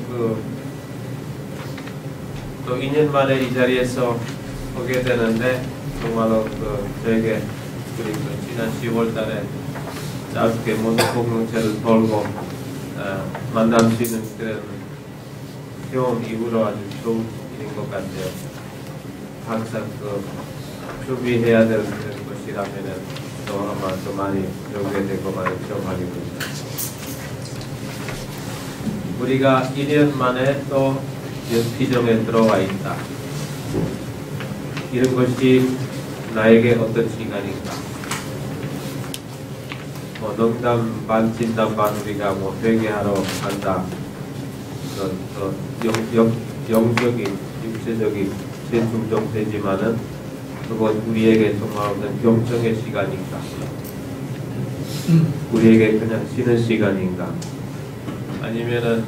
또 2년 만에 이 자리에서 오게 되는데 정말로 저에게 우리 지난 10월 달에 짧게 모든 공동체를 돌고 만날 수 있는 그런 경험 이후로 아주 좋은 일인 것 같아요. 항상 준비해야 될 그런 것이라면은 또 아마 더 많이 배우게 되고 많이 경험하게 됩니다. 우리가 1년 만에 또 연피정에 들어와 있다. 이런 것이 나에게 어떤 시간인가? 농담 반 진담 반 우리가 회개하러 간다. 영적인 육체적인 재충동되지만은 그건 우리에게 정말 어떤 경청의 시간인가? 우리에게 그냥 쉬는 시간인가? 아니면은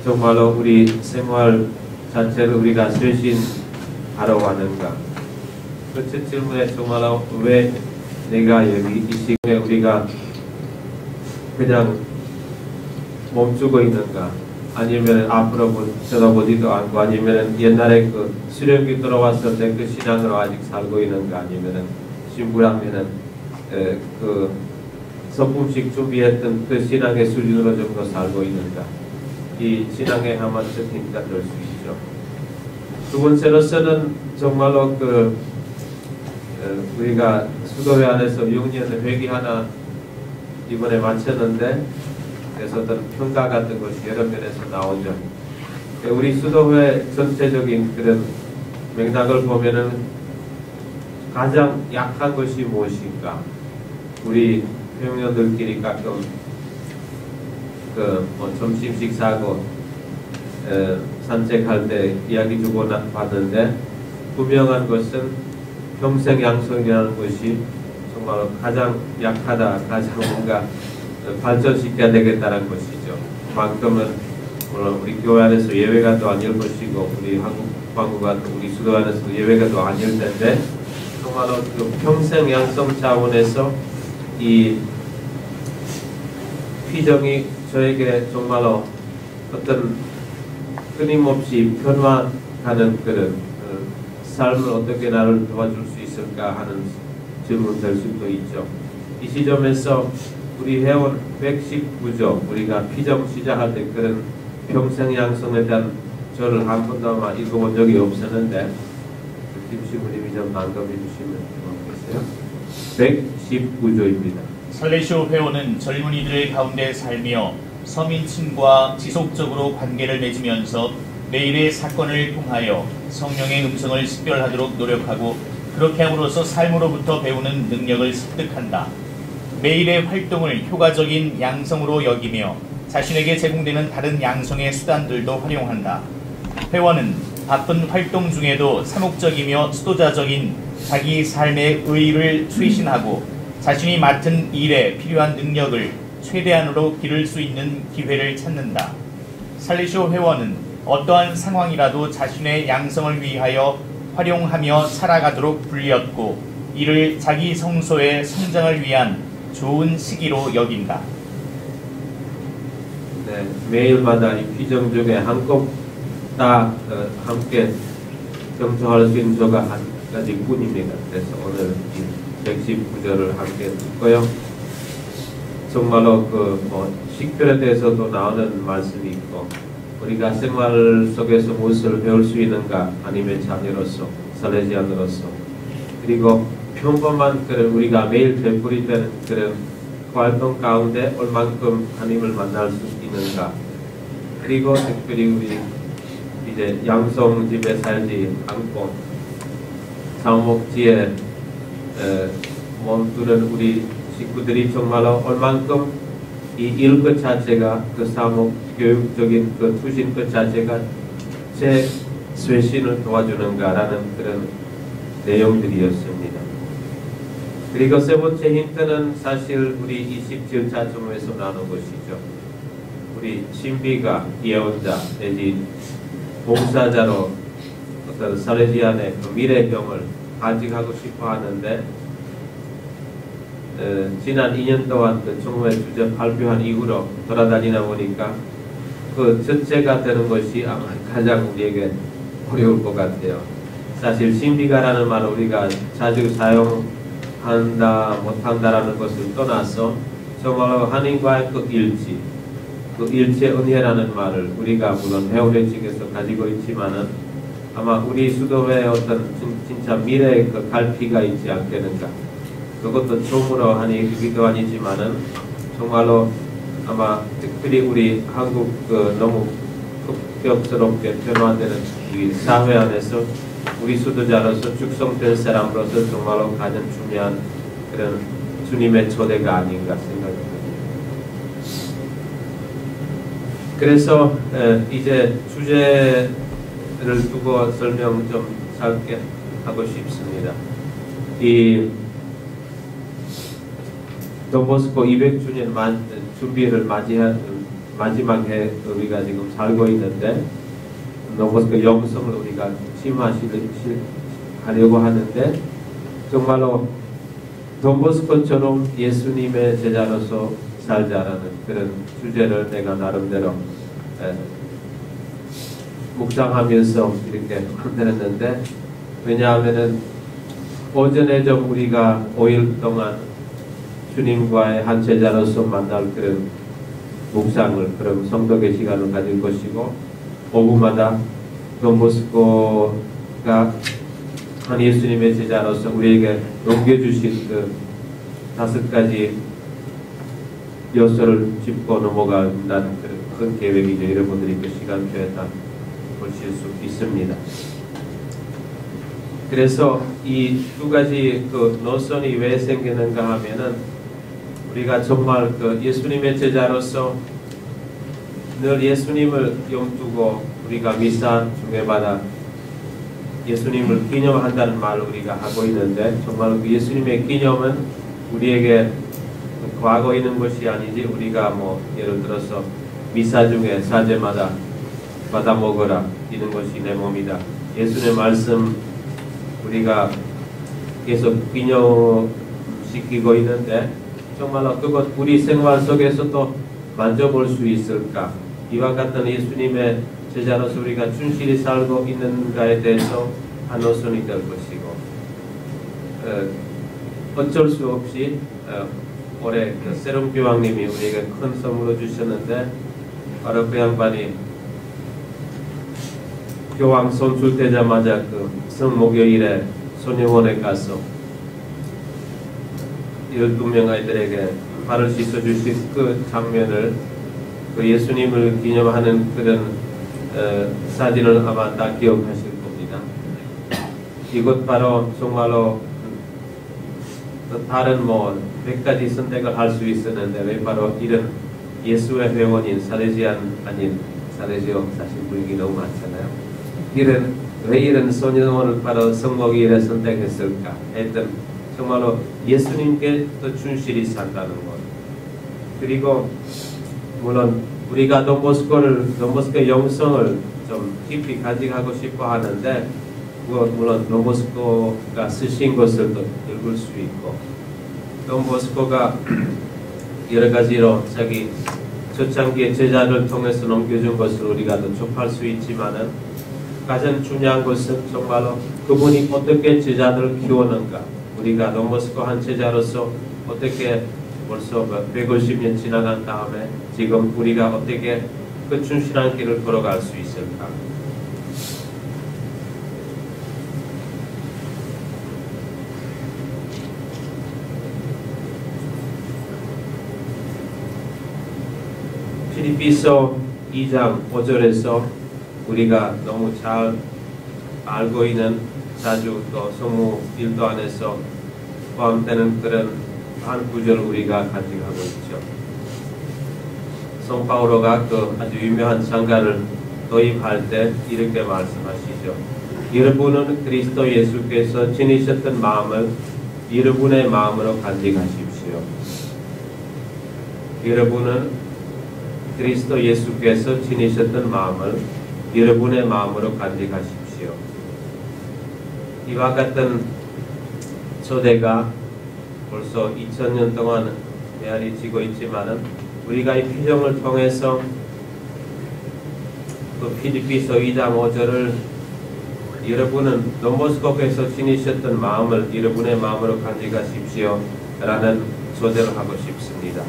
정말로 우리 생활 자체를 우리가 쇄신하러 가는가? 그 첫 질문에 정말로 왜 내가 여기 이 시간에 우리가 그냥 멈추고 있는가? 아니면 앞으로 쳐다보지도 않고 아니면 옛날에 수련기 들어왔을 때 그 신앙으로 아직 살고 있는가? 아니면 신부라면은 소품식 준비했던 그 신앙의 수준으로 좀 더 살고 있는가? 이 신앙의 아마 첫 힌트가 될 수 있죠. 두 번째로서는 정말로 우리가 수도회 안에서 6년 회기 하나 이번에 마쳤는데 그래서 어떤 평가 같은 것이 여러 면에서 나오죠. 우리 수도회 전체적인 그런 맥락을 보면은 가장 약한 것이 무엇인가? 우리 회원들끼리 가끔 점심 식사하고 산책할 때 이야기 주고 받는데 분명한 것은 평생 양성이라는 것이 정말 가장 약하다, 가장 뭔가 발전시켜야 되겠다는 것이죠. 그만큼은 물론 우리 교회 안에서 예외가 또 아닐 것이고 우리 한국 광고가 또 우리 수도 안에서 예외가 또 아닐 텐데 정말로 평생 양성 차원에서 이 피정이 저에게 정말로 어떤 끊임없이 변화하는 그런 삶을 어떻게 나를 도와줄 수 있을까 하는 질문 될 수도 있죠. 이 시점에서 우리 회원 119조 우리가 피정 시작할 때 그런 평생 양성에 대한 저를 한 번도 아마 읽어본 적이 없었는데 김시부님이 좀 반갑해 주시면 고맙겠어요. 119조입니다. 살레시오 회원은 젊은이들 가운데 살며 서민층과 지속적으로 관계를 맺으면서 매일의 사건을 통하여 성령의 음성을 식별하도록 노력하고 그렇게 함으로써 삶으로부터 배우는 능력을 습득한다. 매일의 활동을 효과적인 양성으로 여기며 자신에게 제공되는 다른 양성의 수단들도 활용한다. 회원은 바쁜 활동 중에도 사목적이며 수도자적인 자기 삶의 의의를 쇄신하고 자신이 맡은 일에 필요한 능력을 최대한으로 기를 수 있는 기회를 찾는다. 살레시오 회원은 어떠한 상황이라도 자신의 양성을 위하여 활용하며 살아가도록 불렸고 이를 자기 성소의 성장을 위한 좋은 시기로 여긴다. 네, 매일마다 이 피정 중에 한껏 다 함께 경청할 수 있는 조가 한 가지 뿐입니다. 그래서 오늘 이 119절을 함께 듣고요. 정말로 식별에 대해서도 나오는 말씀이 있고 우리가 생활 속에서 무엇을 배울 수 있는가 아니면 자녀로서 살레시안으로서 그리고 평범한 그런 우리가 매일 되풀이되는 그런 활동 가운데 얼만큼 하나님을 만날 수 있는가 그리고 특별히 우리 이제 양성집에 살지 않고 사목지에 몸두는 우리 식구들이 정말로 얼만큼 이 일 것 자체가 그 사목 교육적인 그 투신 것 자체가 제 쇄신을 도와주는가라는 그런 내용들이었습니다. 그리고 세 번째 힌트는 사실 우리 27차점에서 나눈 것이죠. 우리 신비가 예언자 내지 봉사자로 어떤 살레시안의 그 미래형을 간직하고 싶어 하는데 지난 2년 동안 그 정말 주제 발표한 이후로 돌아다니다 보니까 그 전체가 되는 것이 아마 가장 우리에게 어려울 것 같아요. 사실 신비가라는 말을 우리가 자주 사용한다 못한다라는 것을 떠나서 정말로 하나님과의 그 일치, 그 일체 은혜라는 말을 우리가 물론 회원회 측에서 가지고 있지만은 아마 우리 수도회의 어떤 진짜 미래의 그 갈피가 있지 않겠는가. 그것도 처음으로 하니 기도 아니지만은 정말로 아마 특별히 우리 한국 그 너무 급격스럽게 변화되는 이 사회 안에서 우리 수도자로서 축성된 사람으로서 정말로 가장 중요한 그런 주님의 초대가 아닌가 생각합니다. 그래서 이제 주제를 두고 설명 좀 짧게 하고 싶습니다. 이 돈보스코 200주년 준비를 맞이한 마지막에 우리가 지금 살고 있는데 돈보스코 영성을 우리가 심화하려고 하는데 정말로 돈보스코처럼 예수님의 제자로서 살자라는 그런 주제를 내가 나름대로 묵상하면서 이렇게 만들었는데 왜냐하면은 오전에 좀 우리가 5일 동안 주님과의 한 제자로서 만날 그런 묵상을 그런 성덕의 시간을 가질 것이고 오후마다 돈보스코가 한 예수님의 제자로서 우리에게 넘겨주신 그 5가지 요소를 짚고 넘어간다는 그런 큰 계획이죠. 여러분들이 그 시간표에 다 보실 수 있습니다. 그래서 이 2가지 그 노선이 왜 생기는가 하면은 우리가 정말 그 예수님의 제자로서 늘 예수님을 염두고 우리가 미사 중에마다 예수님을 기념한다는 말을 우리가 하고 있는데 정말 그 예수님의 기념은 우리에게 과거에 있는 것이 아니지 우리가 뭐 예를 들어서 미사 중에 사제마다 받아 먹어라 이런 것이 내 몸이다. 예수님의 말씀 우리가 계속 기념시키고 있는데 정말로 그것 우리 생활 속에서도 만져볼 수 있을까? 이와 같은 예수님의 제자로서 우리가 충실히 살고 있는가에 대해서 한 노선이 될 것이고 어쩔 수 없이 올해 그 세롬 교황님이 우리에게 큰 선물을 주셨는데 바로 그 양반이 교황 선출되자마자 그 성목요일에 소녀원에 가서 12명 아이들에게 발을 씻어주신 그 장면을 그 예수님을 기념하는 그런 사진을 아마 다 기억하실 겁니다. 이것 바로 정말로 다른 뭐 100가지 선택을 할 수 있었는데 왜 바로 이런 예수의 회원인 사레지안 아닌 사레지오 사실 분위기 너무 많잖아요. 왜 이런 소년원을 바로 성목일에 선택했을까 했던 정말로 예수님께 더 충실히 산다는 것. 그리고 물론 우리가 돈보스코의 영성을 좀 깊이 간직하고 싶어 하는데 물론 돈보스코가 쓰신 것을 또 읽을 수 있고 돈보스코가 여러 가지로 자기 초창기의 제자를 통해서 넘겨준 것을 우리가 더 접할 수 있지만은 가장 중요한 것은 정말로 그분이 어떻게 제자들을 키우는가. 우리가 돈보스코 한 제자로서 어떻게 벌써 150년 지나간 다음에 지금 우리가 어떻게 그 충실한 길을 걸어갈 수 있을까. 필리피서 2장 5절에서 우리가 너무 잘 알고 있는 자주 또 성무 일도 안에서 포함되는 그런 한 구절을 우리가 간직하고 있죠. 성 바오로가 그 아주 유명한 창가를 도입할 때 이렇게 말씀하시죠. 여러분은 그리스도 예수께서 지니셨던 마음을 여러분의 마음으로 간직하십시오. 여러분은 그리스도 예수께서 지니셨던 마음을 여러분의 마음으로 간직하십시오. 이와 같은 초대가 벌써 2000년 동안 메아리 지고 있지만은 우리가 이 피정을 통해서 그 필리피서 2장 5절을 여러분은 돈보스코에서 지니셨던 마음을 여러분의 마음으로 간직하십시오 라는 초대를 하고 싶습니다.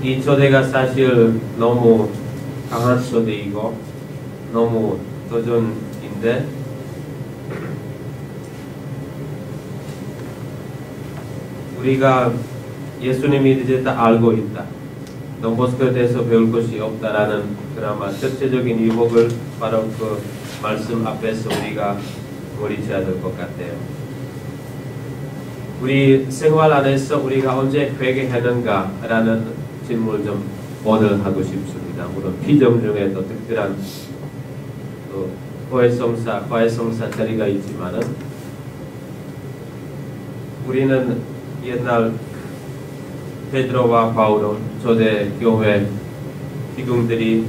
이 초대가 사실 너무 강한 초대이고 너무 도전인데 우리가 예수님이 이제 다 알고 있다. 돈보스코에 대해서 배울 것이 없다라는 그나마 전체적인 유혹을 바로 그 말씀 앞에서 우리가 머리쳐야 될 것 같아요. 우리 생활 안에서 우리가 언제 회개하는가라는 질문을 좀 오늘 하고 싶습니다. 물론 피정 중에도 특별한 과외성사 자리가 있지만은 우리는 옛날 베드로와 바울은 초대교회 기둥들이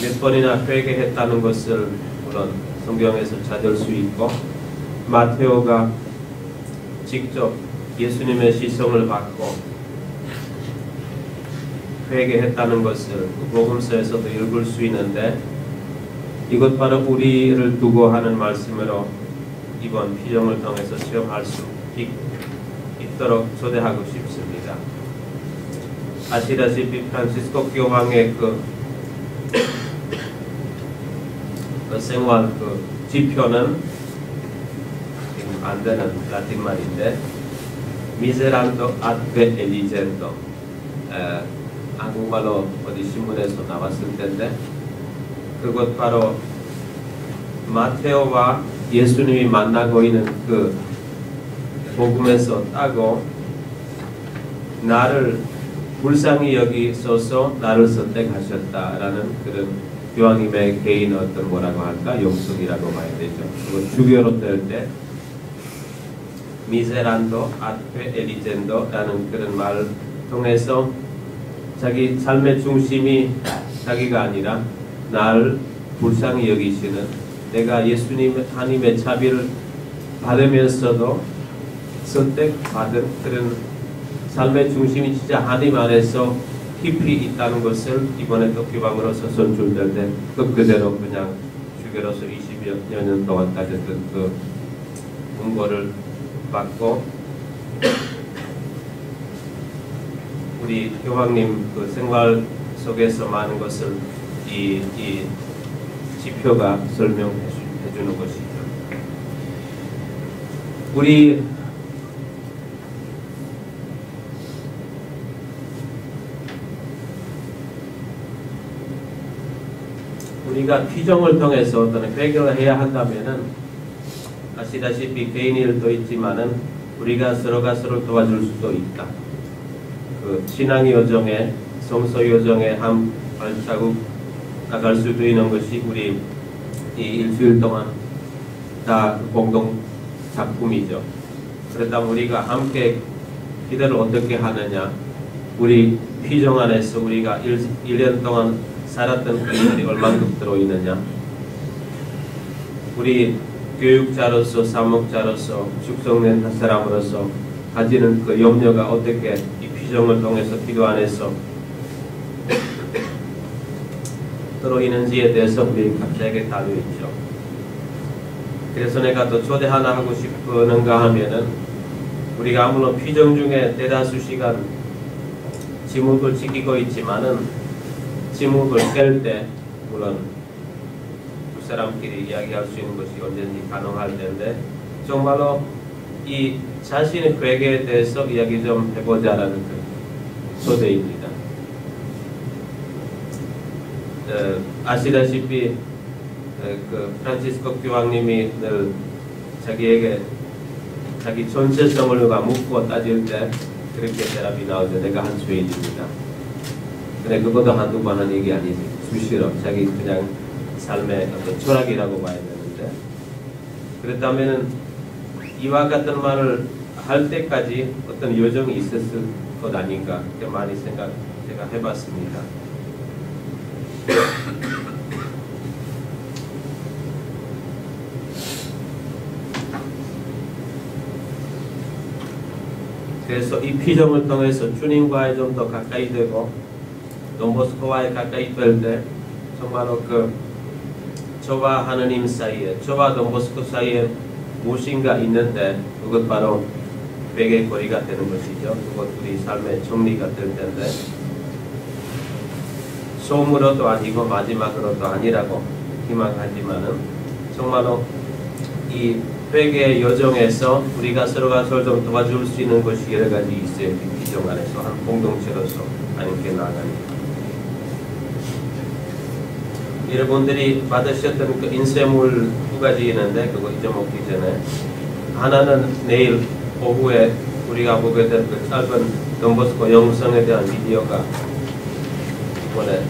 몇 번이나 회개했다는 것을 물론 성경에서 찾을 수 있고 마테오가 직접 예수님의 시성을 받고 회개했다는 것을 복음서에서도 읽을 수 있는데 이것 바로 우리를 두고 하는 말씀으로 이번 피정을 통해서 시험할 수 있도록 초대하고 싶습니다. 아시다시피 프란시스코 교황의 그 생활 지표는 지금 안 되는 라틴 말인데 미세란도 아트 엘리젠도 한국말로 어디 신문에서 나왔을 텐데 그것 바로 마테오와 예수님이 만나고 있는 그 복음에서 따고 나를 불쌍히 여기소서 나를 선택하셨다라는 그런 교황님의 개인 어떤 뭐라고 할까 용성이라고 봐야 되죠. 그거 주교로 될 때 미세란도 아트 엘리젠도라는 그런 말을 통해서 자기 삶의 중심이 자기가 아니라 나를 불쌍히 여기시는 내가 예수님 하나님의 자비를 받으면서도 선택받은 그런 삶의 중심이 진짜 하나님 안에서 깊이 있다는 것을 이번에 또 교황으로서 선출될 때 그 그대로 그냥 주교로서 20여 년 동안 가졌던 그 문고를 받고 우리 교황님 그 생활 속에서 많은 것을 이 지표가 설명해 주는 것이죠. 우리가 피정을 통해서 어떤 회개를 해야 한다면은 아시다시피 개인 일도 있지만은 우리가 서로가 서로 도와줄 수도 있다. 그 신앙 여정에 성서 여정에 한 발자국 나갈 수도 있는 것이 우리 이 일주일 동안 다 공동 작품이죠. 그렇다면 우리가 함께 기도를 어떻게 하느냐? 우리 피정 안에서 우리가 1년 동안 살았던 그들이 얼만큼 들어있느냐? 우리 교육자로서 사목자로서 축성된 사람으로서 가지는 그 염려가 어떻게 이 피정을 통해서 기도 안에서 들어있는지에 대해서 우리 각자에게 달려있죠. 그래서 내가 또 초대 하나 하고 싶은가 하면은 우리가 물론 피정 중에 대다수 시간 지목을 지키고 있지만은 지목을 깰 때 물론 두 사람끼리 이야기할 수 있는 것이 언제든지 가능할 텐데 정말로 이 자신의 회개에 대해서 이야기 좀 해보자라는 그 초대입니다. 아시다시피 그 프란시스코 교황님이 늘 자기에게 자기 전체성을 묻고 따질 때 그렇게 대답이 나오죠. 내가 한 죄인입니다. 근데 그것도 한두 번 한 얘기 아니지. 수시로 자기 그냥 삶의 어떤 철학이라고 봐야 되는데 그렇다면은 이와 같은 말을 할 때까지 어떤 여정이 있었을 것 아닌가 그렇게 많이 제가 해봤습니다. 그래서 이 피정을 통해서 주님과의 좀 더 가까이 되고 돈보스코와에 가까이 될 때 정말로 그 저와 하느님 사이에, 저와 돈보스코 사이에 무엇인가 있는데 그것 바로 백의 거리가 되는 것이죠. 그것 우리 삶의 정리가 될 텐데 처음으로도 아니고 마지막으로도 아니라고 희망하지만은 정말로 이 회개의 여정에서 우리가 서로가 서로 좀 도와줄 수 있는 것이 여러 가지 있어요. 이 비전 안에서 한 공동체로서 하나님께 나아가니까. 여러분들이 받으셨던 그 인쇄물 두 가지 있는데 그거 잊어먹기 전에 하나는 내일 오후에 우리가 보게 될 그 짧은 돈보스코 영성에 대한 비디오가 이번에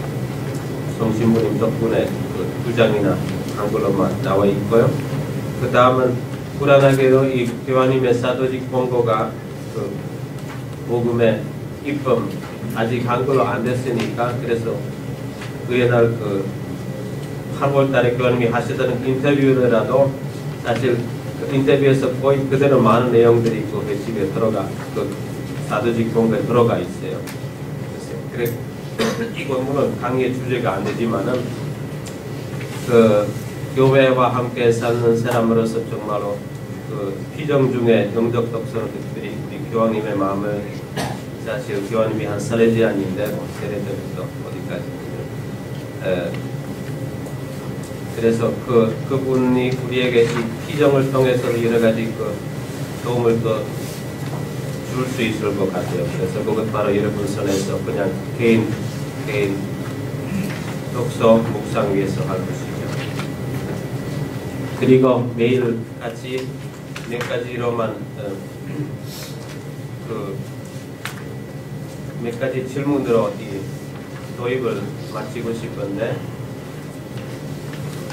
성신부님 덕분에 그 2장이나 한글로만 나와 있고요. 그 다음은 불안하게도 이 교황님의 사도직 본고가 그 복음의 입범 아직 한글로 안 됐으니까 그래서 그의 날 그 8월 달에 교황님이 하시던 인터뷰라도 사실 그 인터뷰에서 거의 그대로 많은 내용들이 그 회집에 들어가 그 사도직 본고에 들어가 있어요. 그래 이 본문은 강의의 주제가 안 되지만은 그 교회와 함께 사는 사람으로서 정말로 그 피정 중에 영적 독서는 특별히 우리 교황님의 마음을 사실 교황님이 한 사례제안인데 뭐 세례제부터 어디까지 그래서 그분이 우리에게 이 피정을 통해서 여러 가지 그 도움을 또 줄 수 있을 것 같아요. 그래서 그것 바로 여러분 손에서 그냥 개인 독서 묵상 위해서 할 것이죠. 그리고 매일 같이 몇 가지로만 몇 가지 질문으로 이 도입을 마치고 싶은데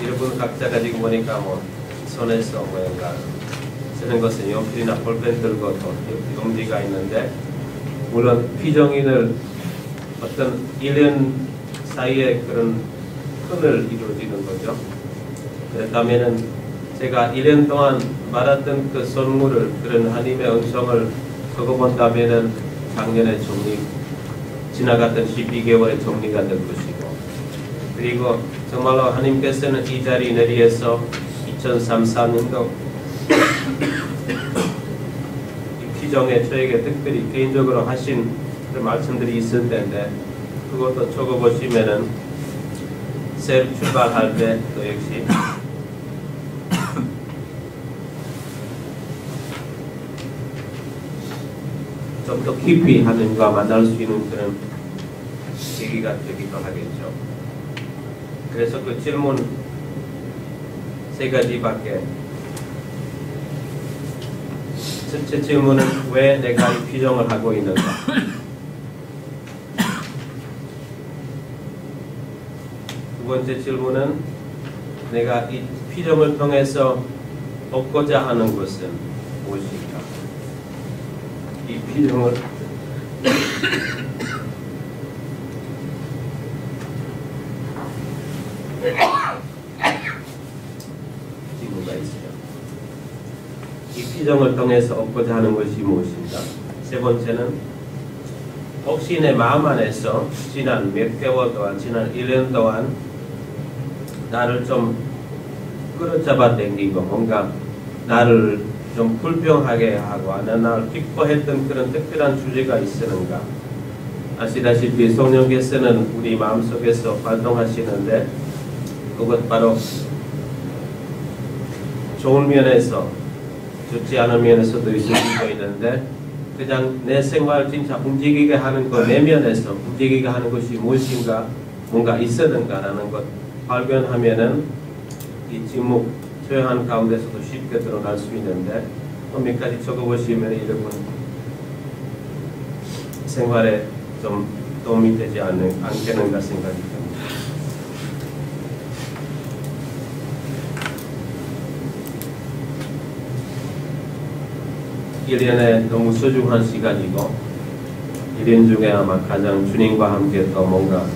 여러분 각자가 지금 보니까 뭐 손에서 뭔가 쓰는 것은 연필이나 볼펜 들고 또 용지가 있는데 물론 피정인을 어떤 1년 사이에 그런 끈을 이루어지는 거죠. 그렇다면은 제가 1년 동안 말했던 그 선물을 그런 하나님의 은총을 적어본다면은 작년에 정리 지나갔던 12개월의 정리가 될 것이고 그리고 정말로 하나님께서는 이 자리 내리에서 2034년도 이 피정에 저에게 특별히 개인적으로 하신 그 말씀들이 있을 텐데 그것도 적어보시면은 새 출발할 때 또 역시 좀 더 깊이 하나님과 만날 수 있는 그런 계기가 되기도 하겠죠. 그래서 그 질문 3가지밖에 첫째 질문은 왜 내가 이 피정을 하고 있는가? 두 번째 질문은 내가 이 피정을 통해서 얻고자 하는 것은 무엇인가? 이 피정을 지구가 있어요. 이 피정을 통해서 얻고자 하는 것이 무엇인가? 세 번째는 혹시 내 마음 안에서 지난 몇 개월 동안, 지난 1년 동안 나를 좀 끌어잡아 당기고 뭔가 나를 좀 불평하게 하고 나를 기뻐했던 그런 특별한 주제가 있었는가? 아시다시피 성령께서는 우리 마음속에서 활동하시는데 그것 바로 좋은 면에서 좋지 않은 면에서도 있을 수도 있는데 그냥 내 생활 진짜 움직이게 하는 것 내면에서 움직이게 하는 것이 무엇인가 뭔가 있었는가라는 것 발견하면은 이 침묵 조용한 가운데서도 쉽게 드러날 수 있는데 또 몇 가지 적어보시면 여러분 생활에 좀 도움이 되지 않겠는가 생각이 듭니다. 일년에 너무 소중한 시간이고 1년 중에 아마 가장 주님과 함께 또 뭔가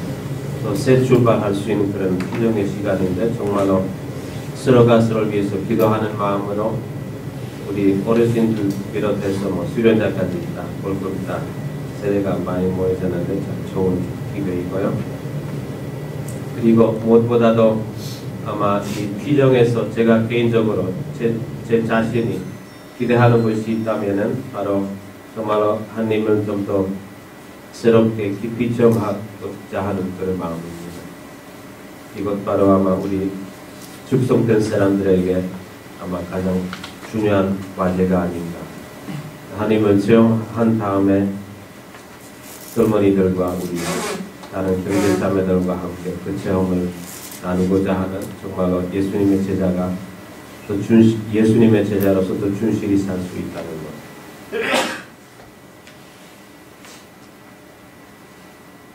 또 새 출발할 수 있는 그런 필요의 시간인데 정말로 서로가 서로를 위해서 기도하는 마음으로 우리 어르신들 비롯해서 뭐 수련자까지 다 볼겁니다. 세대가 많이 모여졌는데 참 좋은 기회이고요. 그리고 무엇보다도 아마 이 피정에서 제가 개인적으로 제 자신이 기대하는 것이 있다면은 바로 정말로 하나님을 좀 더 새롭게 깊이 체험하고자 하는 그런 마음입니다. 이것 바로 아마 우리 축성된 사람들에게 아마 가장 중요한 과제가 아닌가. 하나님을 체험한 다음에 젊은이들과 우리 다른 경제자매들과 함께 그 체험을 나누고자 하는 정말로 예수님의 제자가 예수님의 제자로서 더 충실히 살 수 있다는 것.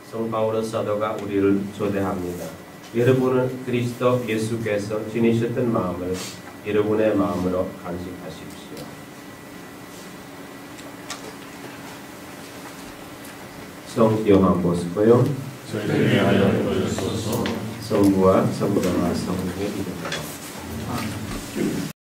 성 바울의 사도가 우리를 초대합니다. 여러분은 그리스도 예수께서 지니셨던 마음을 여러분의 마음으로 간직하십시오. 성 요한 보스코요. 저희에게 하여 주소서. 성부와 성자와 성령의 이름으로.